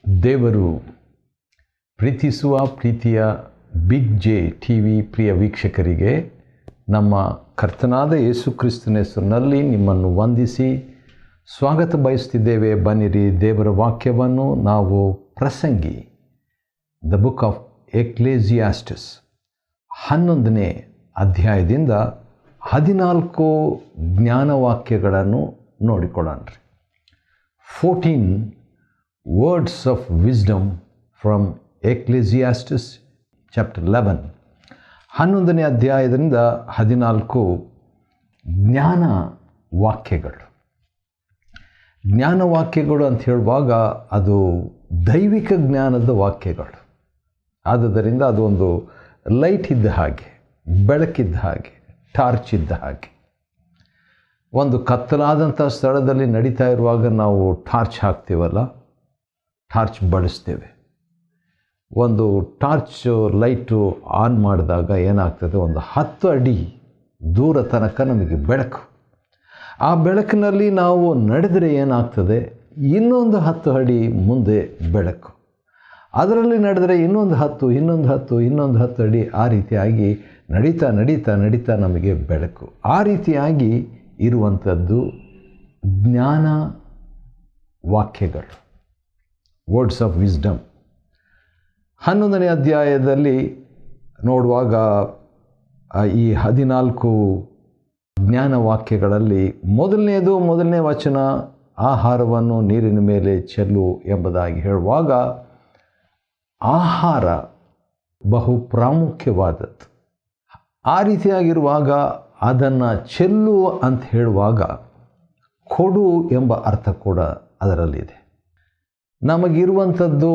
ದೇವರು ಪ್ರೀತಿಸುವ ಪ್ರೀತಿಯ ಬಿಗ್ ಜೆ ಟಿ ವಿ ಪ್ರಿಯ ವೀಕ್ಷಕರಿಗೆ ನಮ್ಮ ಕರ್ತನಾದ ಯೇಸು ಕ್ರಿಸ್ತನ ಹೆಸರಿನಲ್ಲಿ ನಿಮ್ಮನ್ನು ವಂದಿಸಿ ಸ್ವಾಗತ ಬಯಸ್ತಿದ್ದೇವೆ. ಬನ್ನಿರಿ, ದೇವರ ವಾಕ್ಯವನ್ನು ನಾವು ಪ್ರಸಂಗಿ ದ ಬುಕ್ ಆಫ್ ಎಕ್ಲೇಸಿಯಾಸ್ಟಸ್ 11ನೇ ಅಧ್ಯಾಯದಿಂದ 14 ಜ್ಞಾನವಾಕ್ಯಗಳನ್ನು ನೋಡಿಕೊಳ್ಳೋಣ. 14 words of wisdom from Ecclesiastes chapter 11. 11ನೇ ಅಧ್ಯಾಯದಿಂದ 14 ಜ್ಞಾನ ವಾಕ್ಯಗಳು. ಜ್ಞಾನವಾಕ್ಯಗಳು ಅಂತ ಹೇಳುವಾಗ ಅದು ದೈವಿಕ ಜ್ಞಾನದ ವಾಕ್ಯಗಳು. ಆದುದರಿಂದ ಅದು ಒಂದು ಲೈಟ್ ಇದ್ದ ಹಾಗೆ, ಬೆಳಕಿದ್ದ ಹಾಗೆ, ಟಾರ್ಚ್ ಇದ್ದ ಹಾಗೆ. ಒಂದು ಕತ್ತಲಾದಂಥ ಸ್ಥಳದಲ್ಲಿ ನಡೀತಾ ಇರುವಾಗ ನಾವು ಟಾರ್ಚ್ ಹಾಕ್ತೀವಲ್ಲ, ಟಾರ್ಚ್ ಬಳಸ್ತೇವೆ. ಒಂದು ಟಾರ್ಚ್ ಲೈಟು ಆನ್ ಮಾಡಿದಾಗ ಏನಾಗ್ತದೆ, ಒಂದು 10 ಅಡಿ ದೂರ ತನಕ ನಮಗೆ ಬೆಳಕು. ಆ ಬೆಳಕಿನಲ್ಲಿ ನಾವು ನಡೆದರೆ ಏನಾಗ್ತದೆ, ಇನ್ನೊಂದು 10 ಅಡಿ ಮುಂದೆ ಬೆಳಕು. ಅದರಲ್ಲಿ ನಡೆದರೆ ಇನ್ನೊಂದು 10 ಅಡಿ, ಆ ರೀತಿಯಾಗಿ ನಡೀತಾ ನಡೀತಾ ನಡೀತಾ ನಮಗೆ ಬೆಳಕು. ಆ ರೀತಿಯಾಗಿ ಇರುವಂಥದ್ದು ಜ್ಞಾನ ವಾಕ್ಯಗಳು, ವರ್ಡ್ಸ್ ಆಫ್ ವಿಸ್ಡಮ್. 11ನೇ ಅಧ್ಯಾಯದಲ್ಲಿ ನೋಡುವಾಗ ಈ 14 ಜ್ಞಾನವಾಕ್ಯಗಳಲ್ಲಿ ಮೊದಲನೇ ವಚನ ಆಹಾರವನ್ನು ನೀರಿನ ಮೇಲೆ ಚೆಲ್ಲು ಎಂಬುದಾಗಿ ಹೇಳುವಾಗ ಆಹಾರ ಬಹು ಪ್ರಾಮುಖ್ಯವಾದದ್ದು. ಆ ರೀತಿಯಾಗಿರುವಾಗ ಅದನ್ನು ಚೆಲ್ಲು ಅಂತ ಹೇಳುವಾಗ ಕೊಡು ಎಂಬ ಅರ್ಥ ಕೂಡ ಅದರಲ್ಲಿದೆ. ನಮಗಿರುವಂಥದ್ದು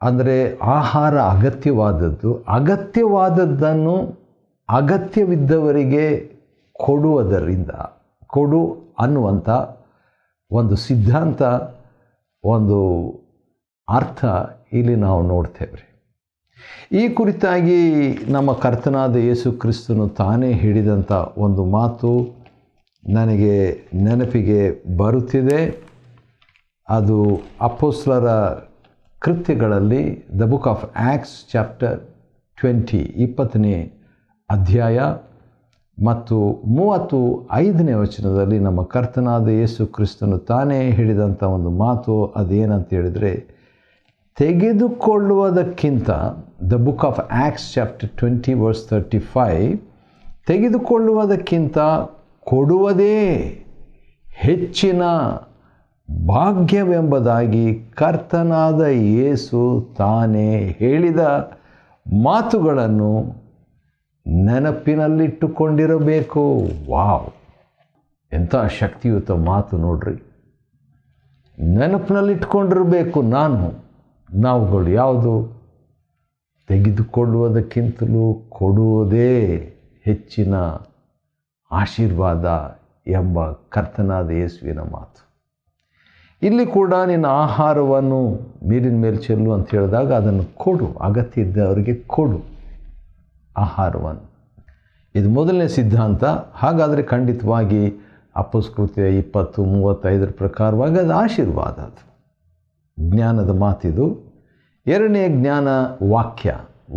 ಅಂದರೆ ಆಹಾರ ಅಗತ್ಯವಾದದ್ದನ್ನು ಅಗತ್ಯವಿದ್ದವರಿಗೆ ಕೊಡುವುದರಿಂದ, ಕೊಡು ಅನ್ನುವಂಥ ಒಂದು ಸಿದ್ಧಾಂತ, ಒಂದು ಅರ್ಥ ಇಲ್ಲಿ ನಾವು ನೋಡ್ತೇವೆ. ಈ ಕುರಿತಾಗಿ ನಮ್ಮ ಕರ್ತನಾದ ಯೇಸು ಕ್ರಿಸ್ತನು ತಾನೇ ಹೇಳಿದಂಥ ಒಂದು ಮಾತು ನನಗೆ ನೆನಪಿಗೆ ಬರುತ್ತಿದೆ. ಅದು ಅಪೊಸ್ತಲರ ಕೃತ್ಯಗಳಲ್ಲಿ the book of Acts chapter 20 ಅಧ್ಯಾಯ ಮತ್ತು 35ನೇ ವಚನದಲ್ಲಿ ನಮ್ಮ ಕರ್ತನಾದ ಯೇಸು ಕ್ರಿಸ್ತನು ತಾನೇ ಹೇಳಿದಂಥ ಒಂದು ಮಾತು. ಅದೇನಂತ ಹೇಳಿದರೆ, ತೆಗೆದುಕೊಳ್ಳುವುದಕ್ಕಿಂತ, the book of Acts chapter 20 verse 35, ತೆಗೆದುಕೊಳ್ಳುವುದಕ್ಕಿಂತ ಕೊಡುವುದೇ ಹೆಚ್ಚಿನ ಭಾಗ್ಯವೆಂಬುದಾಗಿ ಕರ್ತನಾದ ಯೇಸು ತಾನೇ ಹೇಳಿದ ಮಾತುಗಳನ್ನು ನೆನಪಿನಲ್ಲಿಟ್ಟುಕೊಂಡಿರಬೇಕು. ವಾವ್, ಎಂಥ ಶಕ್ತಿಯುತ ಮಾತು ನೋಡ್ರಿ. ನೆನಪಿನಲ್ಲಿಟ್ಕೊಂಡಿರಬೇಕು ನಾವುಗಳು. ಯಾವುದು? ತೆಗೆದುಕೊಳ್ಳುವುದಕ್ಕಿಂತಲೂ ಕೊಡುವುದೇ ಹೆಚ್ಚಿನ ಆಶೀರ್ವಾದ ಎಂಬ ಕರ್ತನಾದ ಯೇಸುವಿನ ಮಾತು. ಇಲ್ಲಿ ಕೂಡ ನಿನ್ನ ಆಹಾರವನ್ನು ನೀರಿನ ಮೇಲೆ ಚೆಲ್ಲು ಅಂತ ಹೇಳಿದಾಗ ಅದನ್ನು ಕೊಡು, ಅಗತ್ಯ ಇದ್ದವರಿಗೆ ಕೊಡು ಆಹಾರವನ್ನು. ಇದು ಮೊದಲನೇ ಸಿದ್ಧಾಂತ. ಹಾಗಾದರೆ ಖಂಡಿತವಾಗಿ ಅಪೊಸ್ತಲಕೃತ್ಯ 20:35 ಪ್ರಕಾರವಾಗಿ ಅದು ಆಶೀರ್ವಾದ, ಅದು ಜ್ಞಾನದ ಮಾತಿದು. ಎರಡನೇ ಜ್ಞಾನ ವಾಕ್ಯ,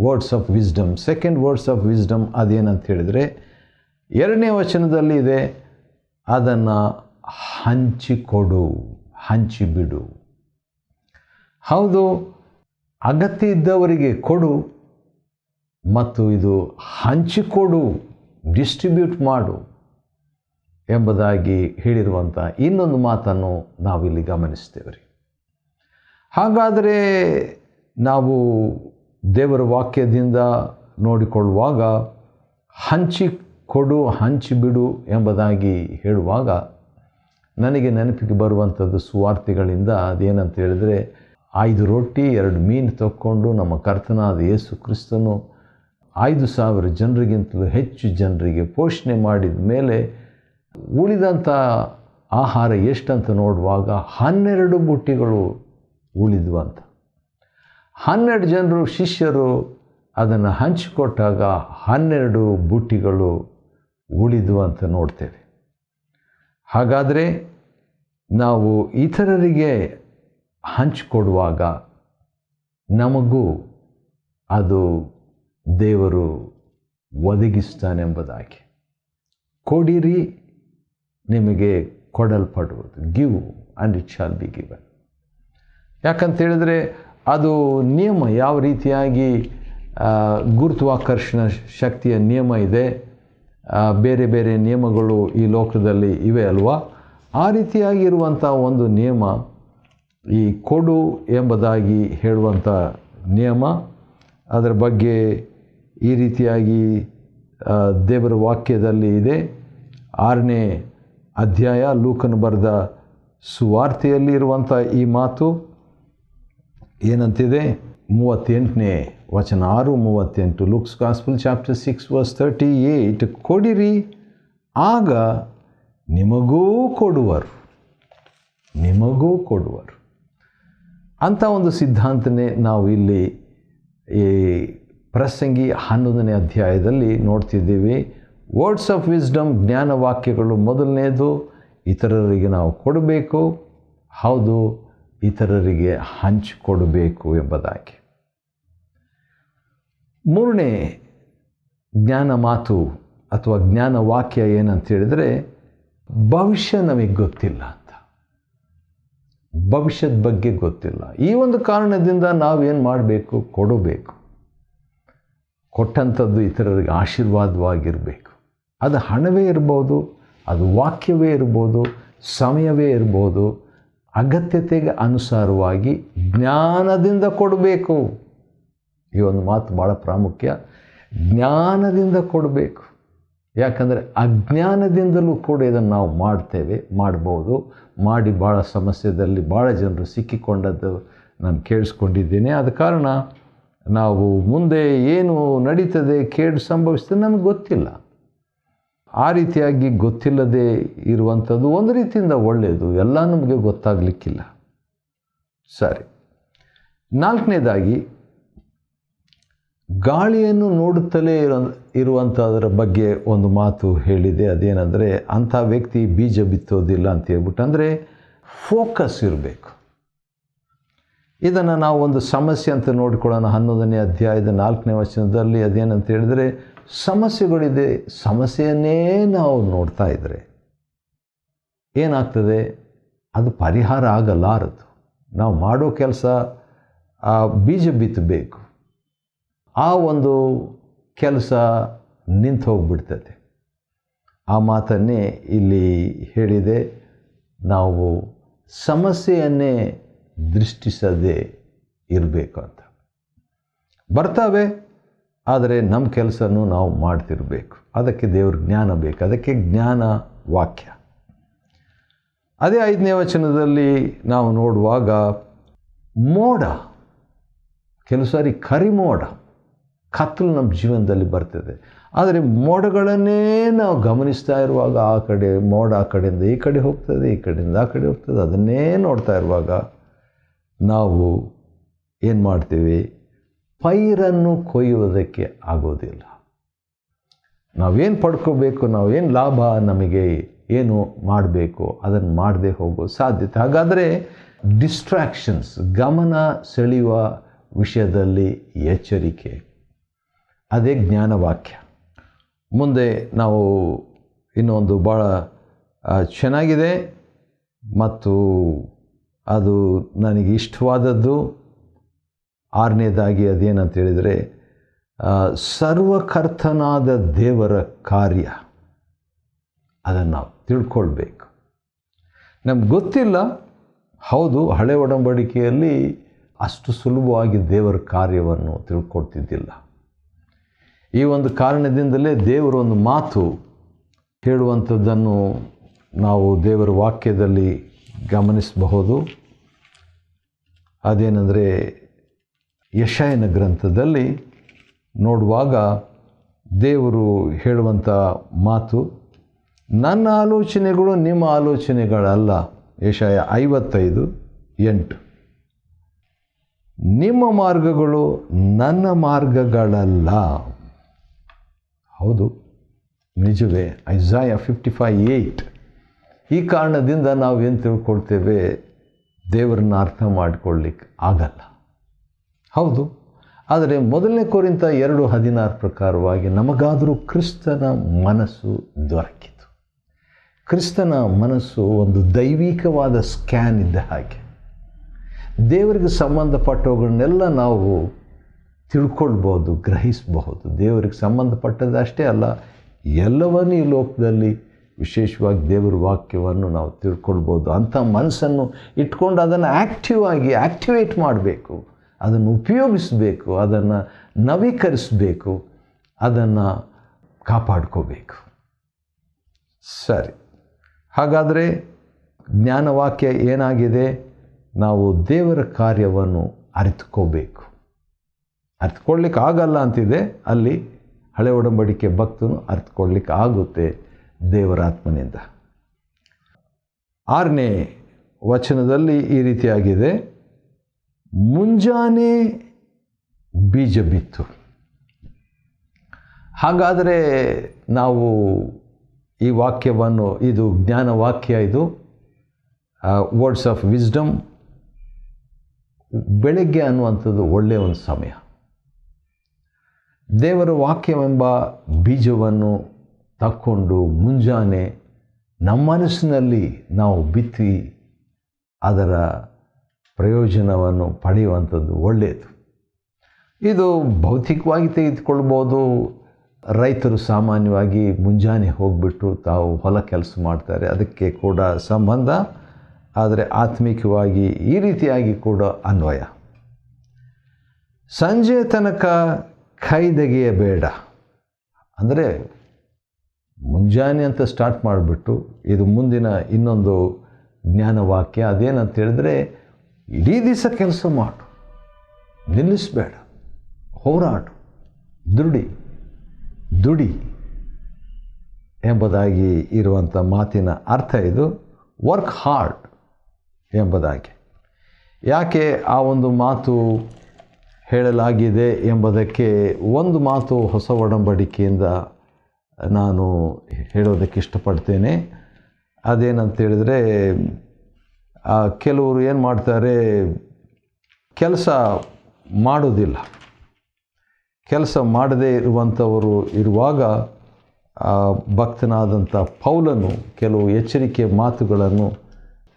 words of wisdom, second words of wisdom ಅದೇನಂತ ಹೇಳಿದರೆ 2ನೇ ವಚನದಲ್ಲಿ ಇದೆ, ಅದನ್ನು ಹಂಚಿಕೊಡು, ಹಂಚಿಬಿಡು. ಹೌದು, ಅಗತ್ಯ ಇದ್ದವರಿಗೆ ಕೊಡು ಮತ್ತು ಇದು ಹಂಚಿಕೊಡು, ಡಿಸ್ಟ್ರಿಬ್ಯೂಟ್ ಮಾಡು ಎಂಬುದಾಗಿ ಹೇಳಿರುವಂಥ ಇನ್ನೊಂದು ಮಾತನ್ನು ನಾವಿಲ್ಲಿ ಗಮನಿಸ್ತೇವೆ. ಹಾಗಾದರೆ ನಾವು ದೇವರ ವಾಕ್ಯದಿಂದ ನೋಡಿಕೊಳ್ಳುವಾಗ ಹಂಚಿಕೊಡು, ಹಂಚಿಬಿಡು ಎಂಬುದಾಗಿ ಹೇಳುವಾಗ ನನಗೆ ನೆನಪಿಗೆ ಬರುವಂಥದ್ದು ಸುವಾರ್ತೆಗಳಿಂದ. ಅದೇನಂತ ಹೇಳಿದರೆ, 5 ರೊಟ್ಟಿ 2 ಮೀನು ತಕ್ಕೊಂಡು ನಮ್ಮ ಕರ್ತನಾದ ಯೇಸು ಕ್ರಿಸ್ತನು 5,000 ಜನರಿಗಿಂತಲೂ ಹೆಚ್ಚು ಜನರಿಗೆ ಪೋಷಣೆ ಮಾಡಿದ ಮೇಲೆ ಉಳಿದಂಥ ಆಹಾರ ಎಷ್ಟಂತ ನೋಡುವಾಗ 12 ಬುಟ್ಟಿಗಳು ಉಳಿದ್ವು ಅಂತ. 12 ಜನರು ಶಿಷ್ಯರು ಅದನ್ನು ಹಂಚಿಕೊಟ್ಟಾಗ 12 ಬುಟ್ಟಿಗಳು ಉಳಿದ್ವು ಅಂತ ನೋಡ್ತೇವೆ. ಹಾಗಾದರೆ ನಾವು ಇತರರಿಗೆ ಹಂಚಿಕೊಡುವಾಗ ನಮಗೂ ಅದು ದೇವರು ಒದಗಿಸ್ತಾನೆಂಬುದಾಗಿ. ಕೊಡಿರಿ, ನಿಮಗೆ ಕೊಡಲ್ಪಡುವುದು. Give and it shall be given. ಯಾಕಂತೇಳಿದರೆ ಅದು ನಿಯಮ. ಯಾವ ರೀತಿಯಾಗಿ ಗುರುತ್ವಾಕರ್ಷಣ ಶಕ್ತಿಯ ನಿಯಮ ಇದೆ, ಬೇರೆ ಬೇರೆ ನಿಯಮಗಳು ಈ ಲೋಕದಲ್ಲಿ ಇವೆ ಅಲ್ವಾ? ಆ ರೀತಿಯಾಗಿರುವಂಥ ಒಂದು ನಿಯಮ ಈ ಕೊಡು ಎಂಬುದಾಗಿ ಹೇಳುವಂಥ ನಿಯಮ. ಅದರ ಬಗ್ಗೆ ಈ ರೀತಿಯಾಗಿ ದೇವರ ವಾಕ್ಯದಲ್ಲಿ ಇದೆ. 6ನೇ ಅಧ್ಯಾಯ ಲೂಕನು ಬರೆದ ಸುವಾರ್ತೆಯಲ್ಲಿ ಇರುವಂಥ ಈ ಮಾತು ಏನಂತಿದೆ? 38ನೇ ವಚನ, 6:38, ಲೂಕ್ಸ್ ಗಾಸ್ಪಲ್ ಚಾಪ್ಟರ್ 6:38. ಕೊಡಿರಿ, ಆಗ ನಿಮಗೂ ಕೊಡುವರು, ನಿಮಗೂ ಕೊಡುವರು ಅಂಥ ಒಂದು ಸಿದ್ಧಾಂತನೇ ನಾವು ಇಲ್ಲಿ ಈ ಪ್ರಸಂಗಿ 11ನೇ ಅಧ್ಯಾಯದಲ್ಲಿ ನೋಡ್ತಿದ್ದೀವಿ. ವರ್ಡ್ಸ್ ಆಫ್ ವಿಸ್ಡಮ್, ಜ್ಞಾನ ವಾಕ್ಯಗಳು. ಮೊದಲನೇದು, ಇತರರಿಗೆ ನಾವು ಕೊಡಬೇಕು. ಹೌದು, ಇತರರಿಗೆ ಹಂಚಿಕೊಡಬೇಕು ಎಂಬುದಾಗಿ. 3ನೇ ಜ್ಞಾನ ಮಾತು ಅಥವಾ ಜ್ಞಾನ ವಾಕ್ಯ ಏನಂತ ಹೇಳಿದರೆ, ಭವಿಷ್ಯ ನಮಗೆ ಗೊತ್ತಿಲ್ಲ ಅಂತ. ಭವಿಷ್ಯದ ಬಗ್ಗೆ ಗೊತ್ತಿಲ್ಲ. ಈ ಒಂದು ಕಾರಣದಿಂದ ನಾವೇನು ಮಾಡಬೇಕು? ಕೊಡಬೇಕು. ಕೊಟ್ಟಂಥದ್ದು ಇತರರಿಗೆ ಆಶೀರ್ವಾದವಾಗಿರಬೇಕು. ಅದು ಹಣವೇ ಇರ್ಬೋದು, ಅದು ವಾಕ್ಯವೇ ಇರ್ಬೋದು, ಸಮಯವೇ ಇರ್ಬೋದು. ಅಗತ್ಯತೆಗೆ ಅನುಸಾರವಾಗಿ ಜ್ಞಾನದಿಂದ ಕೊಡಬೇಕು. ಈ ಒಂದು ಮಾತು ಭಾಳ ಪ್ರಾಮುಖ್ಯ. ಜ್ಞಾನದಿಂದ ಕೊಡಬೇಕು. ಯಾಕಂದರೆ ಅಜ್ಞಾನದಿಂದಲೂ ಕೂಡ ಇದನ್ನು ನಾವು ಮಾಡ್ಬೋದು. ಮಾಡಿ ಭಾಳ ಸಮಸ್ಯೆಯಲ್ಲಿ ಭಾಳ ಜನರು ಸಿಕ್ಕಿಕೊಂಡದ್ದು ನಾನು ಕೇಳಿಸ್ಕೊಂಡಿದ್ದೀನಿ. ಆದ ಕಾರಣ ನಾವು ಮುಂದೆ ಏನು ನಡೀತದೆ, ಕೇಡು ಸಂಭವಿಸ್ತದೆ ನಮಗೆ ಗೊತ್ತಿಲ್ಲ. ಆ ರೀತಿಯಾಗಿ ಗೊತ್ತಿಲ್ಲದೆ ಇರುವಂಥದ್ದು ಒಂದು ರೀತಿಯಿಂದ ಒಳ್ಳೆಯದು. ಎಲ್ಲ ನಮಗೆ ಗೊತ್ತಾಗಲಿಕ್ಕಿಲ್ಲ. ಸರಿ. 4ನೇದಾಗಿ, ಗಾಳಿಯನ್ನು ನೋಡುತ್ತಲೇ ಇರುವಂಥದ್ರ ಬಗ್ಗೆ ಒಂದು ಮಾತು ಹೇಳಿದೆ. ಅದೇನೆಂದರೆ, ಅಂಥ ವ್ಯಕ್ತಿ ಬೀಜ ಬಿತ್ತೋದಿಲ್ಲ ಅಂತ ಹೇಳ್ಬಿಟ್ಟು. ಅಂದರೆ ಫೋಕಸ್ ಇರಬೇಕು. ಇದನ್ನು ನಾವು ಒಂದು ಸಮಸ್ಯೆ ಅಂತ ನೋಡಿಕೊಳ್ಳೋಣ. 11ನೇ ಅಧ್ಯಾಯದ 4ನೇ ವಚನದಲ್ಲಿ ಅದೇನಂತ ಹೇಳಿದರೆ, ಸಮಸ್ಯೆಗಳಿದೆ. ಸಮಸ್ಯೆಯನ್ನೇ ನಾವು ನೋಡ್ತಾ ಇದ್ದರೆ ಏನಾಗ್ತದೆ? ಅದು ಪರಿಹಾರ ಆಗಲಾರದು. ನಾವು ಮಾಡೋ ಕೆಲಸ ಬೀಜ ಬಿತ್ತಬೇಕು. ಆ ಒಂದು ಕೆಲಸ ನಿಂತು ಹೋಗ್ಬಿಡ್ತದೆ. ಆ ಮಾತನ್ನೇ ಇಲ್ಲಿ ಹೇಳಿದೆ. ನಾವು ಸಮಸ್ಯೆಯನ್ನೇ ದೃಷ್ಟಿಸದೆ ಇರಬೇಕು ಅಂತ. ಬರ್ತಾವೆ, ಆದರೆ ನಮ್ಮ ಕೆಲಸನೂ ನಾವು ಮಾಡ್ತಿರಬೇಕು. ಅದಕ್ಕೆ ದೇವ್ರ ಜ್ಞಾನ ಬೇಕು. ಅದಕ್ಕೆ ಜ್ಞಾನ ವಾಕ್ಯ. ಅದೇ 5ನೇ ವಚನದಲ್ಲಿ ನಾವು ನೋಡುವಾಗ, ಮೋಡ, ಕೆಲವು ಸಾರಿ ಕರಿಮೋಡ, ಕತ್ತಲು ನಮ್ಮ ಜೀವನದಲ್ಲಿ ಬರ್ತದೆ. ಆದರೆ ಮೋಡಗಳನ್ನೇ ನಾವು ಗಮನಿಸ್ತಾ ಇರುವಾಗ, ಆ ಕಡೆ ಮೋಡ ಆ ಕಡೆಯಿಂದ ಈ ಕಡೆ ಹೋಗ್ತದೆ, ಈ ಕಡೆಯಿಂದ ಆ ಕಡೆ ಹೋಗ್ತದೆ. ಅದನ್ನೇ ನೋಡ್ತಾ ಇರುವಾಗ ನಾವು ಏನು ಮಾಡ್ತೀವಿ? ಪೈರನ್ನು ಕೊಯ್ಯುವುದಕ್ಕೆ ಆಗೋದಿಲ್ಲ. ನಾವೇನು ಪಡ್ಕೋಬೇಕು, ನಾವೇನು ಲಾಭ, ನಮಗೆ ಏನು ಮಾಡಬೇಕು ಅದನ್ನು ಮಾಡದೆ ಹೋಗೋ ಸಾಧ್ಯತೆ. ಹಾಗಾದರೆ ಡಿಸ್ಟ್ರಾಕ್ಷನ್ಸ್, ಗಮನ ಸೆಳೆಯುವ ವಿಷಯದಲ್ಲಿ ಎಚ್ಚರಿಕೆ. ಅದೇ ಜ್ಞಾನವಾಕ್ಯ. ಮುಂದೆ ನಾವು ಇನ್ನೊಂದು ಭಾಳ ಚೆನ್ನಾಗಿದೆ ಮತ್ತು ಅದು ನನಗೆ ಇಷ್ಟವಾದದ್ದು 6ನೇದಾಗಿ ಅದೇನಂತ ಹೇಳಿದರೆ, ಸರ್ವಕರ್ತನಾದ ದೇವರ ಕಾರ್ಯ. ಅದನ್ನು ನಾವು ತಿಳ್ಕೊಳ್ಬೇಕು. ನಮ್ಗೆ ಗೊತ್ತಿಲ್ಲ. ಹೌದು, ಹಳೆ ಒಡಂಬಡಿಕೆಯಲ್ಲಿ ಅಷ್ಟು ಸುಲಭವಾಗಿ ದೇವರ ಕಾರ್ಯವನ್ನು ತಿಳ್ಕೊಳ್ತಿದ್ದಿಲ್ಲ. ಈ ಒಂದು ಕಾರಣದಿಂದಲೇ ದೇವರ ಒಂದು ಮಾತು ಹೇಳುವಂಥದ್ದನ್ನು ನಾವು ದೇವರ ವಾಕ್ಯದಲ್ಲಿ ಗಮನಿಸಬಹುದು. ಅದೇನೆಂದರೆ, ಯೆಶಾಯನ ಗ್ರಂಥದಲ್ಲಿ ನೋಡುವಾಗ ದೇವರು ಹೇಳುವಂಥ ಮಾತು, ನನ್ನ ಆಲೋಚನೆಗಳು ನಿಮ್ಮ ಆಲೋಚನೆಗಳಲ್ಲ. ಯೆಶಾಯ 55:8. ನಿಮ್ಮ ಮಾರ್ಗಗಳು ನನ್ನ ಮಾರ್ಗಗಳಲ್ಲ. ಹೌದು, ನಿಜವೇ. ಐಸಾಯ 55:8. ಈ ಕಾರಣದಿಂದ ನಾವೇನು ತಿಳ್ಕೊಳ್ತೇವೆ? ದೇವರನ್ನ ಅರ್ಥ ಮಾಡಿಕೊಳ್ಳಿಕ್ಕೆ ಆಗಲ್ಲ. ಹೌದು, ಆದರೆ 1 ಕೊರಿಂಥ 2:16 ಪ್ರಕಾರವಾಗಿ ನಮಗಾದರೂ ಕ್ರಿಸ್ತನ ಮನಸ್ಸು ದೊರಕಿತು. ಕ್ರಿಸ್ತನ ಮನಸ್ಸು ಒಂದು ದೈವಿಕವಾದ ಸ್ಕ್ಯಾನ್ ಇದ್ದ ಹಾಗೆ. ದೇವರಿಗೆ ಸಂಬಂಧಪಟ್ಟವುಗಳನ್ನೆಲ್ಲ ನಾವು ತಿಳ್ಕೊಳ್ಬೋದು, ಗ್ರಹಿಸಬಹುದು. ದೇವರಿಗೆ ಸಂಬಂಧಪಟ್ಟದ್ದು ಅಷ್ಟೇ ಅಲ್ಲ, ಎಲ್ಲವನ್ನೂ ಈ ಲೋಕದಲ್ಲಿ ವಿಶೇಷವಾಗಿ ದೇವರ ವಾಕ್ಯವನ್ನು ನಾವು ತಿಳ್ಕೊಳ್ಬೋದು. ಅಂಥ ಮನಸ್ಸನ್ನು ಇಟ್ಕೊಂಡು ಅದನ್ನು ಆ್ಯಕ್ಟಿವೇಟ್ ಮಾಡಬೇಕು, ಅದನ್ನು ಉಪಯೋಗಿಸಬೇಕು, ಅದನ್ನು ನವೀಕರಿಸಬೇಕು, ಅದನ್ನು ಕಾಪಾಡ್ಕೋಬೇಕು. ಸರಿ, ಹಾಗಾದರೆ ಜ್ಞಾನವಾಕ್ಯ ಏನಾಗಿದೆ? ನಾವು ದೇವರ ಕಾರ್ಯವನ್ನು ಅರಿತುಕೋಬೇಕು. ಅರಿತುಕೊಳ್ಳಿಕ್ಕೆ ಆಗಲ್ಲ ಅಂತಿದೆ, ಅಲ್ಲಿ ಹಳೆ ಒಡಂಬಡಿಕೆ ಭಕ್ತನು ಅರಿತುಕೊಳ್ಳಿಕ್ಕೆ ಆಗುತ್ತೆ ದೇವರ ಆತ್ಮನಿಂದ. 6ನೇ ವಚನದಲ್ಲಿ ಈ ರೀತಿಯಾಗಿದೆ, ಮುಂಜಾನೆ ಬೀಜ ಬಿತ್ತು. ಹಾಗಾದರೆ ನಾವು ಈ ವಾಕ್ಯವನ್ನು, ಇದು ಜ್ಞಾನವಾಕ್ಯ, ಇದು ವರ್ಡ್ಸ್ ಆಫ್ ವಿಸ್ಡಮ್. ಬೆಳಗ್ಗೆ ಅನ್ನುವಂಥದ್ದು ಒಳ್ಳೆಯ ಒಂದು ಸಮಯ. ದೇವರ ವಾಕ್ಯವೆಂಬ ಬೀಜವನ್ನು ತಕ್ಕೊಂಡು ಮುಂಜಾನೆ ನಮ್ಮ ಮನಸ್ಸಿನಲ್ಲಿ ನಾವು ಬಿತ್ತಿ ಅದರ ಪ್ರಯೋಜನವನ್ನು ಪಡೆಯುವಂಥದ್ದು ಒಳ್ಳೆಯದು. ಇದು ಭೌತಿಕವಾಗಿ ತೆಗೆದುಕೊಳ್ಬೋದು. ರೈತರು ಸಾಮಾನ್ಯವಾಗಿ ಮುಂಜಾನೆ ಹೋಗಿಬಿಟ್ಟು ತಾವು ಹೊಲ ಕೆಲಸ ಮಾಡ್ತಾರೆ, ಅದಕ್ಕೆ ಕೂಡ ಸಂಬಂಧ. ಆದರೆ ಆತ್ಮಿಕವಾಗಿ ಈ ರೀತಿಯಾಗಿ ಕೂಡ ಅನ್ವಯ. ಸಂಜೆ ತನಕ ಕೈದೆಗೆಯಬೇಡ. ಅಂದರೆ ಮುಂಜಾನೆ ಅಂತ ಸ್ಟಾರ್ಟ್ ಮಾಡಿಬಿಟ್ಟು, ಇದು ಮುಂದಿನ ಇನ್ನೊಂದು ಜ್ಞಾನವಾಕ್ಯ. ಅದೇನಂತ ಹೇಳಿದ್ರೆ, ಇಡೀ ದಿವಸ ಕೆಲಸ ಮಾಡು, ನಿಲ್ಲಿಸಬೇಡ, ಹೋರಾಡು, ದುಡಿ ಎಂಬುದಾಗಿ ಇರುವಂಥ ಮಾತಿನ ಅರ್ಥ ಇದು. ವರ್ಕ್ ಹಾರ್ಡ್ ಎಂಬುದಾಗಿ. ಯಾಕೆ ಆ ಒಂದು ಮಾತು ಹೇಳಲಾಗಿದೆ ಎಂಬುದಕ್ಕೆ ಒಂದು ಮಾತು ಹೊಸ ಒಡಂಬಡಿಕೆಯಿಂದ ನಾನು ಹೇಳೋದಕ್ಕೆ ಇಷ್ಟಪಡ್ತೇನೆ. ಅದೇನಂತೇಳಿದರೆ, ಕೆಲವರು ಏನು ಮಾಡ್ತಾರೆ, ಕೆಲಸ ಮಾಡೋದಿಲ್ಲ. ಕೆಲಸ ಮಾಡದೇ ಇರುವಂಥವರು ಇರುವಾಗ ಭಕ್ತನಾದಂಥ ಪೌಲನು ಕೆಲವು ಎಚ್ಚರಿಕೆ ಮಾತುಗಳನ್ನು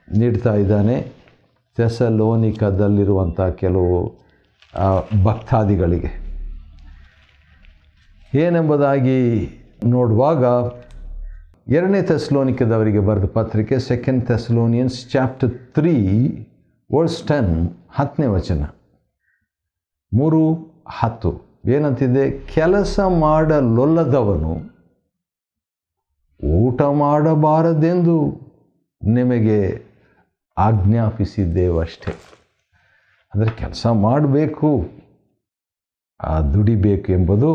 ನೀಡ್ತಾ ಇದ್ದಾನೆ ಥೆಸಲೋನಿಕದಲ್ಲಿರುವಂಥ ಕೆಲವು ಭಕ್ತಾದಿಗಳಿಗೆ. ಏನೆಂಬುದಾಗಿ ನೋಡುವಾಗ, 2ನೇ ಥೆಸಲೋನಿಕದವರಿಗೆ ಬರೆದ ಪತ್ರಿಕೆ 2 Thessalonians chapter 3 verse 10, 10ನೇ ವಚನ, 3:10 ಏನಂತಿದೆ? ಕೆಲಸ ಮಾಡಲೊಲ್ಲದವನು ಊಟ ಮಾಡಬಾರದೆಂದು ನಿಮಗೆ ಆಜ್ಞಾಪಿಸಿದ್ದೇವಷ್ಟೇ. ಅಂದರೆ ಕೆಲಸ ಮಾಡಬೇಕು, ದುಡಿಬೇಕು ಎಂಬುದು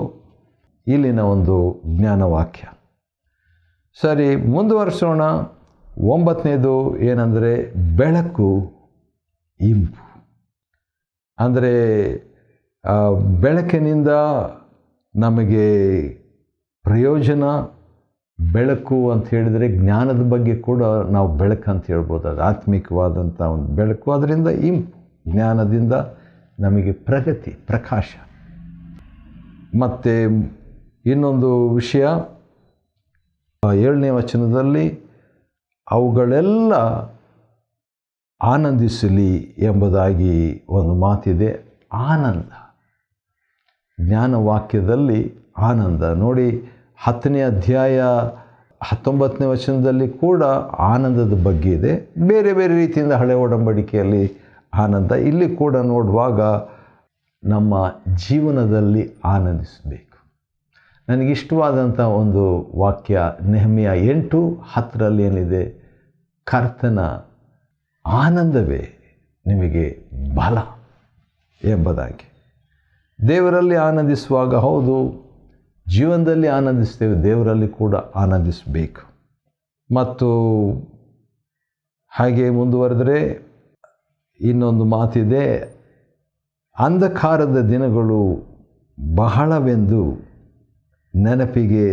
ಇಲ್ಲಿನ ಒಂದು ಜ್ಞಾನವಾಕ್ಯ. ಸರಿ, ಮುಂದುವರಿಸೋಣ. 9ನೇದು ಏನಂದರೆ, ಬೆಳಕು ಇಂಪು. ಅಂದರೆ ಬೆಳಕಿನಿಂದ ನಮಗೆ ಪ್ರಯೋಜನ. ಬೆಳಕು ಅಂತ ಹೇಳಿದರೆ ಜ್ಞಾನದ ಬಗ್ಗೆ ಕೂಡ ನಾವು ಬೆಳಕು ಅಂತ ಹೇಳ್ಬೋದು. ಅದು ಆತ್ಮಿಕವಾದಂಥ ಒಂದು ಬೆಳಕು. ಅದರಿಂದ ಇಂಪು, ಜ್ಞಾನದಿಂದ ನಮಗೆ ಪ್ರಗತಿ, ಪ್ರಕಾಶ. ಮತ್ತು ಇನ್ನೊಂದು ವಿಷಯ, 7ನೇ ವಚನದಲ್ಲಿ ಅವುಗಳೆಲ್ಲ ಆನಂದಿಸಲಿ ಎಂಬುದಾಗಿ ಒಂದು ಮಾತಿದೆ. ಆನಂದ, ಜ್ಞಾನವಾಕ್ಯದಲ್ಲಿ ಆನಂದ. ನೋಡಿ, 10ನೇ ಅಧ್ಯಾಯ 19ನೇ ವಚನದಲ್ಲಿ ಕೂಡ ಆನಂದದ ಬಗ್ಗೆ ಇದೆ. ಬೇರೆ ಬೇರೆ ರೀತಿಯಿಂದ ಹಳೆ ಒಡಂಬಡಿಕೆಯಲ್ಲಿ ಆನಂದ. ಇಲ್ಲಿ ಕೂಡ ನೋಡುವಾಗ ನಮ್ಮ ಜೀವನದಲ್ಲಿ ಆನಂದಿಸಬೇಕು. ನನಗಿಷ್ಟವಾದಂಥ ಒಂದು ವಾಕ್ಯ ನೆಹೆಮೀಯ 8:10 ಏನಿದೆ? ಕರ್ತನ ಆನಂದವೇ ನಿಮಗೆ ಬಲ ಎಂಬುದಾಗಿ. ದೇವರಲ್ಲಿ ಆನಂದಿಸುವಾಗ, ಹೌದು, ಜೀವನದಲ್ಲಿ ಆನಂದಿಸ್ತೇವೆ, ದೇವರಲ್ಲಿ ಕೂಡ ಆನಂದಿಸಬೇಕು. ಮತ್ತು ಹಾಗೆ ಮುಂದುವರೆದರೆ ಇನ್ನೊಂದು ಮಾತಿದೆ, ಅಂಧಕಾರದ ದಿನಗಳು ಬಹಳವೆಂದು ನೆನಪಿಗೆ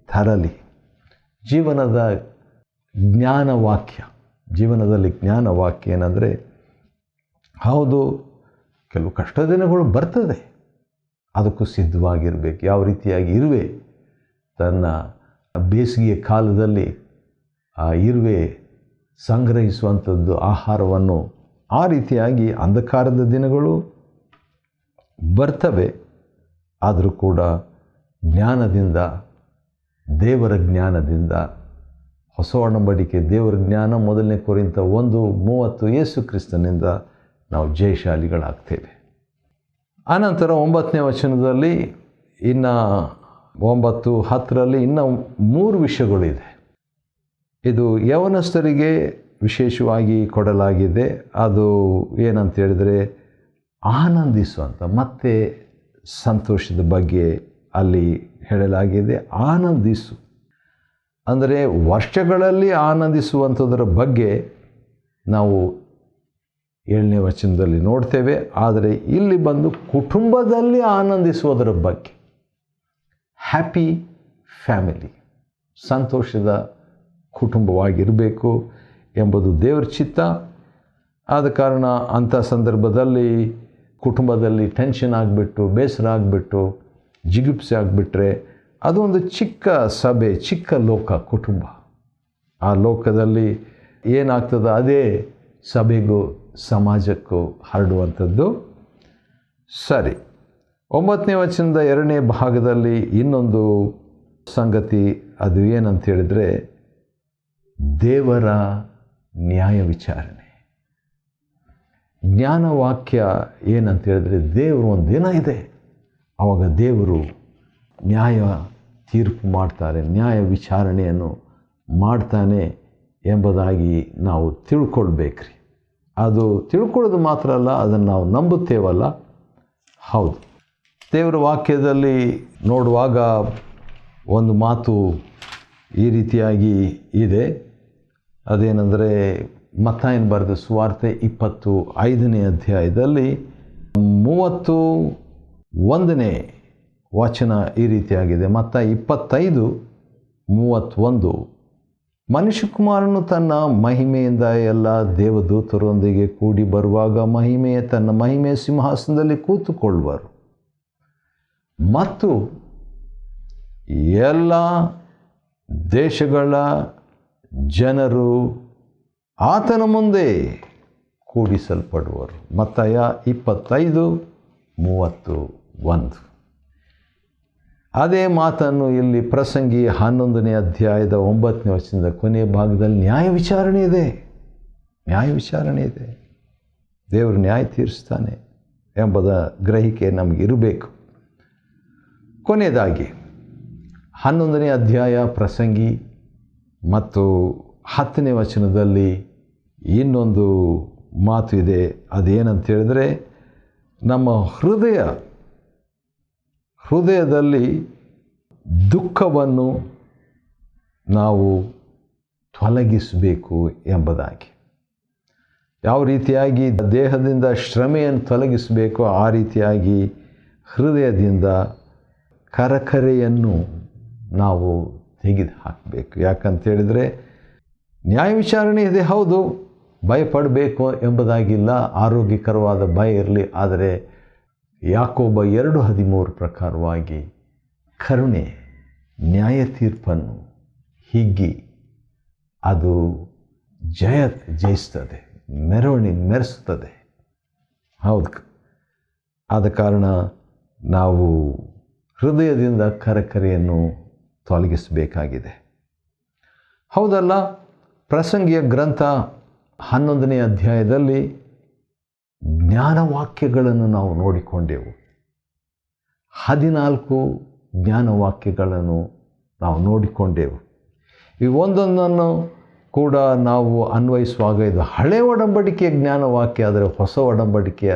ತರಲಿ. ಜೀವನದ ಜ್ಞಾನವಾಕ್ಯ, ಜೀವನದಲ್ಲಿ ಜ್ಞಾನವಾಕ್ಯ ಏನಂದರೆ, ಹೌದು, ಕೆಲವು ಕಷ್ಟ ದಿನಗಳು ಬರ್ತದೆ, ಅದಕ್ಕೂ ಸಿದ್ಧವಾಗಿರಬೇಕು. ಯಾವ ರೀತಿಯಾಗಿ ಇರುವೆ ತನ್ನ ಬೇಸಿಗೆಯ ಕಾಲದಲ್ಲಿ ಆ ಇರುವೆ ಸಂಗ್ರಹಿಸುವಂಥದ್ದು ಆಹಾರವನ್ನು, ಆ ರೀತಿಯಾಗಿ ಅಂಧಕಾರದ ದಿನಗಳು ಬರ್ತವೆ. ಆದರೂ ಕೂಡ ಜ್ಞಾನದಿಂದ, ದೇವರ ಜ್ಞಾನದಿಂದ, ಹೊಸ ಒಡಂಬಡಿಕೆ ದೇವರ ಜ್ಞಾನ, 1 ಕೊರಿಂಥ 1:30 ಯೇಸು ಕ್ರಿಸ್ತನಿಂದ ನಾವು ಜಯಶಾಲಿಗಳಾಗ್ತೇವೆ. ಆನಂತರ 9ನೇ ವಚನದಲ್ಲಿ ಇನ್ನು 9:10ರಲ್ಲಿ ಇನ್ನು 3 ವಿಷಯಗಳಿದೆ. ಇದು ಯೌವನಸ್ಥರಿಗೆ ವಿಶೇಷವಾಗಿ ಕೊಡಲಾಗಿದೆ. ಅದು ಏನಂತ ಹೇಳಿದರೆ ಆನಂದಿಸುವಂಥ, ಮತ್ತೆ ಸಂತೋಷದ ಬಗ್ಗೆ ಅಲ್ಲಿ ಹೇಳಲಾಗಿದೆ. ಆನಂದಿಸು ಅಂದರೆ ವರ್ಷಗಳಲ್ಲಿ ಆನಂದಿಸುವಂಥದ್ರ ಬಗ್ಗೆ ನಾವು 7ನೇ ವಚನದಲ್ಲಿ ನೋಡ್ತೇವೆ. ಆದರೆ ಇಲ್ಲಿ ಬಂದು ಕುಟುಂಬದಲ್ಲಿ ಆನಂದಿಸುವುದರ ಬಗ್ಗೆ, ಹ್ಯಾಪಿ ಫ್ಯಾಮಿಲಿ, ಸಂತೋಷದ ಕುಟುಂಬವಾಗಿರಬೇಕು ಎಂಬುದು ದೇವರ ಚಿತ್ತ. ಆದ ಕಾರಣ ಅಂಥ ಸಂದರ್ಭದಲ್ಲಿ ಕುಟುಂಬದಲ್ಲಿ ಟೆನ್ಷನ್ ಆಗಿಬಿಟ್ಟು, ಬೇಸರ ಆಗಿಬಿಟ್ಟು, ಜಿಗುಪ್ಸೆ ಆಗಿಬಿಟ್ರೆ ಅದು ಒಂದು ಚಿಕ್ಕ ಸಭೆ, ಚಿಕ್ಕ ಲೋಕ ಕುಟುಂಬ. ಆ ಲೋಕದಲ್ಲಿ ಏನಾಗ್ತದೆ ಅದೇ ಸಭೆಗೂ ಸಮಾಜಕ್ಕೂ ಹರಡುವಂಥದ್ದು. ಸರಿ, 9ನೇ ವಚನದ 2ನೇ ಭಾಗದಲ್ಲಿ ಇನ್ನೊಂದು ಸಂಗತಿ, ಅದು ಏನಂತ ಹೇಳಿದರೆ ದೇವರ ನ್ಯಾಯ ವಿಚಾರಣೆ. ಜ್ಞಾನವಾಕ್ಯ ಏನಂತ ಹೇಳಿದರೆ ದೇವರು ಒಂದು ದಿನ ಇದೆ, ಆವಾಗ ದೇವರು ನ್ಯಾಯ ತೀರ್ಪು ಮಾಡ್ತಾರೆ, ನ್ಯಾಯ ವಿಚಾರಣೆಯನ್ನು ಮಾಡ್ತಾನೆ ಎಂಬುದಾಗಿ ನಾವು ತಿಳ್ಕೊಳ್ಬೇಕ್ರಿ. ಅದು ತಿಳ್ಕೊಳ್ಳೋದು ಮಾತ್ರ ಅಲ್ಲ, ಅದನ್ನು ನಾವು ನಂಬುತ್ತೇವಲ್ಲ. ಹೌದು, ದೇವರ ವಾಕ್ಯದಲ್ಲಿ ನೋಡುವಾಗ ಒಂದು ಮಾತು ಈ ರೀತಿಯಾಗಿ ಇದೆ. ಅದೇನೆಂದರೆ ಮತ್ತಾಯನ ಬರೆದ ಸುವಾರ್ತೆ 25ನೇ ಅಧ್ಯಾಯದಲ್ಲಿ 31ನೇ ವಚನ ಈ ರೀತಿಯಾಗಿದೆ. ಮತ್ತಾಯ 25:31, ಮನುಷ್ಯಕುಮಾರನು ತನ್ನ ಮಹಿಮೆಯಿಂದ ಎಲ್ಲ ದೇವದೂತರೊಂದಿಗೆ ಕೂಡಿ ಬರುವಾಗ ತನ್ನ ಮಹಿಮೆಯ ಸಿಂಹಾಸನದಲ್ಲಿ ಕೂತುಕೊಳ್ಳುವರು ಮತ್ತು ಎಲ್ಲ ದೇಶಗಳ ಜನರು ಆತನ ಮುಂದೆ ಕೂಡಿಸಲ್ಪಡುವರು. ಮತ್ತಾಯ 25:31. ಅದೇ ಮಾತನ್ನು ಇಲ್ಲಿ ಪ್ರಸಂಗಿ 11ನೇ ಅಧ್ಯಾಯದ 9ನೇ ವಚನದ ಕೊನೆಯ ಭಾಗದಲ್ಲಿ ನ್ಯಾಯ ವಿಚಾರಣೆ ಇದೆ. ದೇವರು ನ್ಯಾಯ ತೀರಿಸ್ತಾನೆ ಎಂಬುದ ಗ್ರಹಿಕೆ ನಮಗಿರಬೇಕು. ಕೊನೆಯದಾಗಿ 11ನೇ ಅಧ್ಯಾಯ ಪ್ರಸಂಗಿ ಮತ್ತು 10ನೇ ವಚನದಲ್ಲಿ ಇನ್ನೊಂದು ಮಾತು ಇದೆ. ಅದೇನಂತ ಹೇಳಿದರೆ ನಮ್ಮ ಹೃದಯದಲ್ಲಿ ದುಃಖವನ್ನು ನಾವು ತೊಲಗಿಸಬೇಕು ಎಂಬುದಾಗಿ. ಯಾವ ರೀತಿಯಾಗಿ ದೇಹದಿಂದ ಶ್ರಮೆಯನ್ನು ತೊಲಗಿಸಬೇಕೋ ಆ ರೀತಿಯಾಗಿ ಹೃದಯದಿಂದ ಕರಕರೆಯನ್ನು ನಾವು ತೆಗೆದು ಹಾಕಬೇಕು. ಯಾಕಂತೇಳಿದರೆ ನ್ಯಾಯ ವಿಚಾರಣೆ ಇದೆ, ಹೌದು, ಭಯಪಡಬೇಕು ಎಂಬುದಾಗಿಲ್ಲ, ಆರೋಗ್ಯಕರವಾದ ಭಯ ಇರಲಿ. ಆದರೆ ಯಾಕೋಬ 2:13 ಪ್ರಕಾರವಾಗಿ ಕರುಣೆ, ನ್ಯಾಯ ತೀರ್ಪನ್ನು ಹಿಗ್ಗಿ ಅದು ಜಯಿಸ್ತದೆ, ಮೆರೆಸ್ತದೆ. ಹೌದು, ಆದ ಕಾರಣ ನಾವು ಹೃದಯದಿಂದ ಕರಕರೆಯನ್ನು ತೊಲಗಿಸಬೇಕಾಗಿದೆ. ಹೌದಲ್ಲ, ಪ್ರಸಂಗಿಯ ಗ್ರಂಥ 11ನೇ ಅಧ್ಯಾಯದಲ್ಲಿ ಜ್ಞಾನವಾಕ್ಯಗಳನ್ನು ನಾವು ನೋಡಿಕೊಂಡೆವು. 14 ಜ್ಞಾನವಾಕ್ಯಗಳನ್ನು ನಾವು ನೋಡಿಕೊಂಡೆವು. ಈ ಒಂದೊಂದನ್ನು ಕೂಡ ನಾವು ಅನ್ವಯಿಸುವಾಗ ಇದು ಹಳೆ ಒಡಂಬಡಿಕೆಯ ಜ್ಞಾನವಾಕ್ಯ, ಆದರೆ ಹೊಸ ಒಡಂಬಡಿಕೆಯ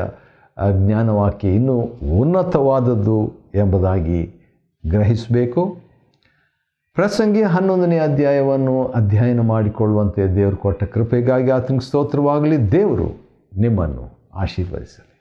ಜ್ಞಾನವಾಕ್ಯ ಇನ್ನೂ ಉನ್ನತವಾದದ್ದು ಎಂಬುದಾಗಿ ಗ್ರಹಿಸಬೇಕು. ಪ್ರಸಂಗಿ 11ನೇ ಅಧ್ಯಾಯವನ್ನು ಅಧ್ಯಯನ ಮಾಡಿಕೊಳ್ಳುವಂತೆ ದೇವರು ಕೊಟ್ಟ ಕೃಪೆಗಾಗಿ ಆತನಿಗೆ ಸ್ತೋತ್ರವಾಗಲಿ. ದೇವರು ನಿಮ್ಮನ್ನು ಆಶೀರ್ವದಿಸಲಿ.